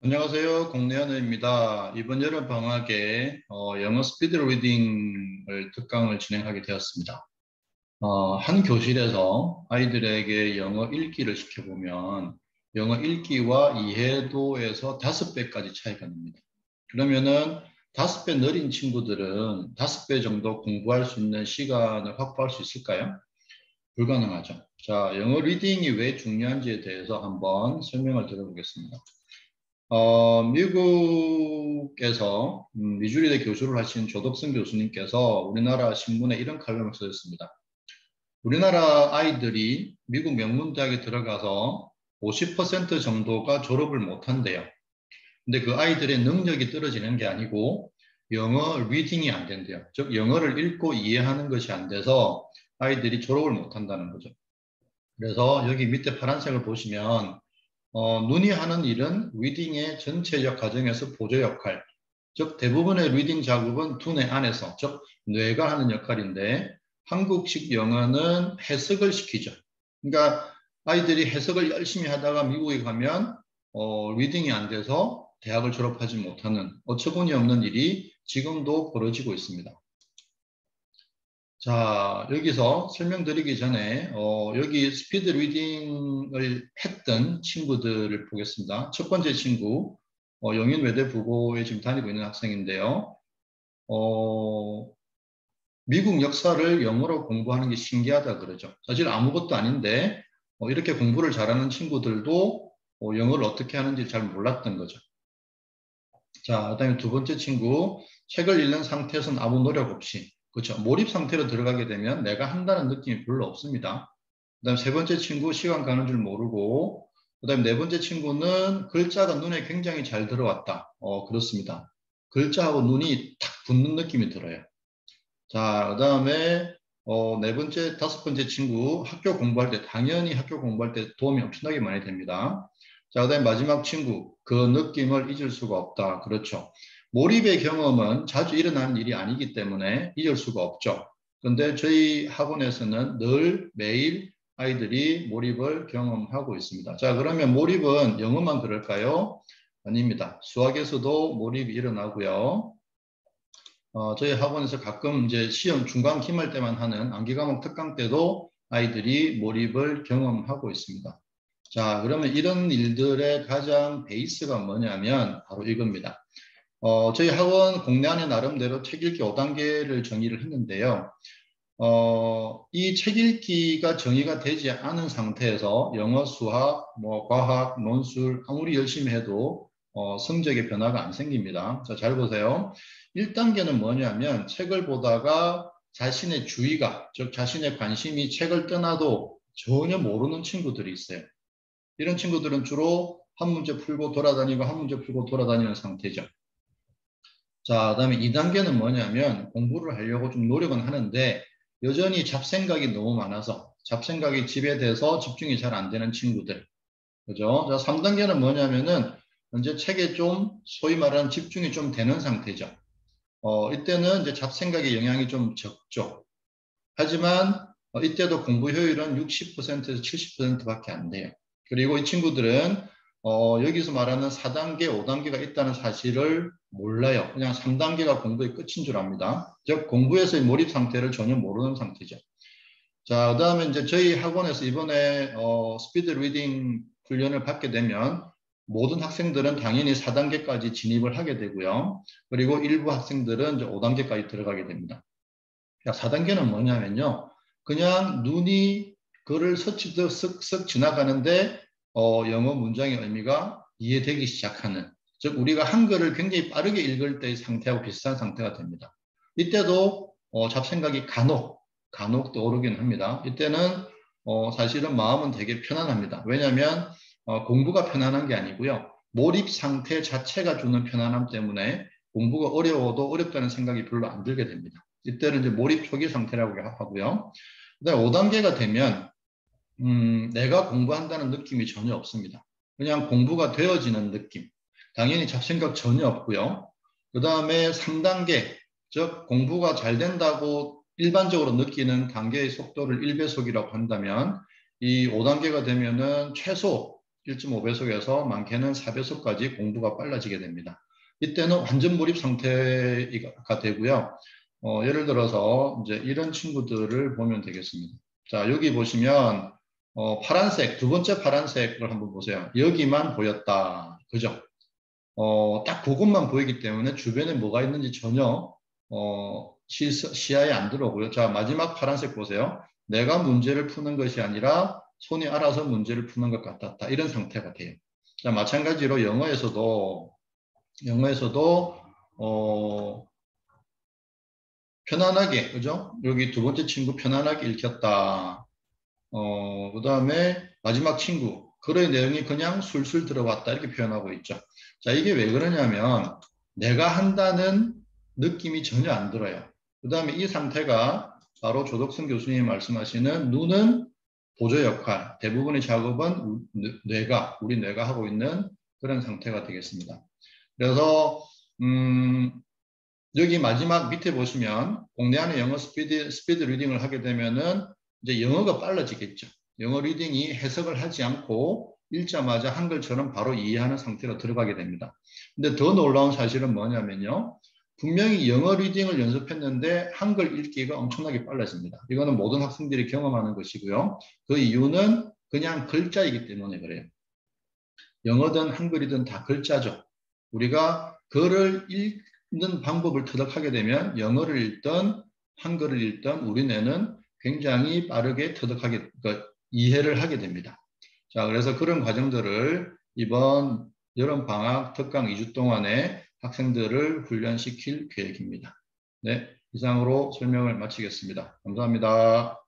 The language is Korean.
안녕하세요. 공내연우입니다. 이번 여름 방학에 영어 스피드 리딩을 특강을 진행하게 되었습니다. 한 교실에서 아이들에게 영어 읽기를 시켜보면 영어 읽기와 이해도에서 5배까지 차이가 납니다. 그러면은 5배 느린 친구들은 5배 정도 공부할 수 있는 시간을 확보할 수 있을까요? 불가능하죠. 자, 영어 리딩이 왜 중요한지에 대해서 한번 설명을 드려보겠습니다. 미국에서 미주리대 교수를 하신 조덕선 교수님께서 우리나라 신문에 이런 칼럼을 쓰셨습니다. 우리나라 아이들이 미국 명문대학에 들어가서 50% 정도가 졸업을 못한대요. 근데 그 아이들의 능력이 떨어지는 게 아니고 영어 리딩이 안 된대요. 즉 영어를 읽고 이해하는 것이 안 돼서 아이들이 졸업을 못한다는 거죠. 그래서 여기 밑에 파란색을 보시면 눈이 하는 일은 리딩의 전체적 과정에서 보조 역할, 즉 대부분의 리딩 작업은 두뇌 안에서, 즉 뇌가 하는 역할인데 한국식 영어는 해석을 시키죠. 그러니까 아이들이 해석을 열심히 하다가 미국에 가면 리딩이 안 돼서 대학을 졸업하지 못하는 어처구니 없는 일이 지금도 벌어지고 있습니다. 자, 여기서 설명드리기 전에 여기 스피드 리딩을 했던 친구들을 보겠습니다. 첫 번째 친구, 영인외대부고에 지금 다니고 있는 학생인데요. 어, 미국 역사를 영어로 공부하는 게 신기하다 그러죠. 사실 아무것도 아닌데 이렇게 공부를 잘하는 친구들도 영어를 어떻게 하는지 잘 몰랐던 거죠. 자, 그다음에 두 번째 친구, 책을 읽는 상태에서는 아무 노력 없이, 그렇죠. 몰입 상태로 들어가게 되면 내가 한다는 느낌이 별로 없습니다. 그다음 세 번째 친구, 시간 가는 줄 모르고, 그다음 네 번째 친구는 글자가 눈에 굉장히 잘 들어왔다. 그렇습니다. 글자하고 눈이 탁 붙는 느낌이 들어요. 자, 그다음에 네 번째, 다섯 번째 친구, 학교 공부할 때, 당연히 학교 공부할 때 도움이 엄청나게 많이 됩니다. 자, 그다음에 마지막 친구, 그 느낌을 잊을 수가 없다. 그렇죠. 몰입의 경험은 자주 일어나는 일이 아니기 때문에 잊을 수가 없죠. 그런데 저희 학원에서는 늘 매일 아이들이 몰입을 경험하고 있습니다. 자, 그러면 몰입은 영어만 그럴까요? 아닙니다. 수학에서도 몰입이 일어나고요. 저희 학원에서 가끔 이제 시험 중간 기말 때만 하는 암기 과목 특강 때도 아이들이 몰입을 경험하고 있습니다. 자, 그러면 이런 일들의 가장 베이스가 뭐냐면 바로 이겁니다. 저희 학원 공내 안에 나름대로 책 읽기 5단계를 정의를 했는데요. 이 책 읽기가 정의가 되지 않은 상태에서 영어, 수학, 과학, 논술 아무리 열심히 해도 성적에 변화가 안 생깁니다. 자, 잘 보세요. 1단계는 뭐냐면 책을 보다가 자신의 주의가, 즉 자신의 관심이 책을 떠나도 전혀 모르는 친구들이 있어요. 이런 친구들은 주로 한 문제 풀고 돌아다니고 한 문제 풀고 돌아다니는 상태죠. 자, 그다음에 2단계는 뭐냐면 공부를 하려고 좀 노력은 하는데 여전히 잡생각이 너무 많아서 잡생각이 지배돼서 집중이 잘 안 되는 친구들. 그죠? 자, 3단계는 뭐냐면은 이제 책에 좀 소위 말하는 집중이 좀 되는 상태죠. 이때는 이제 잡생각의 영향이 좀 적죠. 하지만 이때도 공부 효율은 60%에서 70%밖에 안 돼요. 그리고 이 친구들은 여기서 말하는 4단계, 5단계가 있다는 사실을 몰라요. 그냥 3단계가 공부의 끝인 줄 압니다. 즉 공부에서의 몰입 상태를 전혀 모르는 상태죠. 자, 그다음에 이제 저희 학원에서 이번에 스피드 리딩 훈련을 받게 되면 모든 학생들은 당연히 4단계까지 진입을 하게 되고요. 그리고 일부 학생들은 이제 5단계까지 들어가게 됩니다. 4단계는 뭐냐면요. 그냥 눈이 글을 스치듯 쓱쓱 지나가는데 영어 문장의 의미가 이해되기 시작하는, 즉 우리가 한글을 굉장히 빠르게 읽을 때의 상태하고 비슷한 상태가 됩니다. 이때도 잡생각이 간혹 떠오르긴 합니다. 이때는 사실은 마음은 되게 편안합니다. 왜냐하면 공부가 편안한 게 아니고요. 몰입 상태 자체가 주는 편안함 때문에 공부가 어려워도 어렵다는 생각이 별로 안 들게 됩니다. 이때는 이제 몰입 초기 상태라고 하고요. 그다음에 5단계가 되면 내가 공부한다는 느낌이 전혀 없습니다. 그냥 공부가 되어지는 느낌. 당연히 잡생각 전혀 없고요. 그 다음에 3단계, 즉 공부가 잘 된다고 일반적으로 느끼는 단계의 속도를 1배속이라고 한다면 이 5단계가 되면은 최소 1.5배속에서 많게는 4배속까지 공부가 빨라지게 됩니다. 이때는 완전 몰입 상태가 되고요. 예를 들어서 이제 이런 친구들을 보면 되겠습니다. 자, 여기 보시면 파란색, 두 번째 파란색을 한번 보세요. 여기만 보였다. 그죠? 딱 그것만 보이기 때문에 주변에 뭐가 있는지 전혀 시야에 안 들어오고요. 자, 마지막 파란색 보세요. 내가 문제를 푸는 것이 아니라 손이 알아서 문제를 푸는 것 같았다. 이런 상태가 돼요. 자, 마찬가지로 영어에서도 편안하게, 그죠? 여기 두 번째 친구 편안하게 읽혔다. 그 다음에 마지막 친구, 글의 내용이 그냥 술술 들어왔다. 이렇게 표현하고 있죠. 자, 이게 왜 그러냐면 내가 한다는 느낌이 전혀 안 들어요. 그 다음에 이 상태가 바로 조덕순 교수님이 말씀하시는 눈은 보조 역할, 대부분의 작업은 우리 뇌가 하고 있는 그런 상태가 되겠습니다. 그래서 여기 마지막 밑에 보시면 공대안의 영어 스피드 리딩을 하게 되면은 이제 영어가 빨라지겠죠. 영어 리딩이 해석을 하지 않고 읽자마자 한글처럼 바로 이해하는 상태로 들어가게 됩니다. 근데 더 놀라운 사실은 뭐냐면요. 분명히 영어 리딩을 연습했는데 한글 읽기가 엄청나게 빨라집니다. 이거는 모든 학생들이 경험하는 것이고요. 그 이유는 그냥 글자이기 때문에 그래요. 영어든 한글이든 다 글자죠. 우리가 글을 읽는 방법을 터득하게 되면 영어를 읽든 한글을 읽든 우리 뇌는 굉장히 빠르게 터득하게, 이해를 하게 됩니다. 자, 그래서 그런 과정들을 이번 여름방학 특강 2주 동안에 학생들을 훈련시킬 계획입니다. 네, 이상으로 설명을 마치겠습니다. 감사합니다.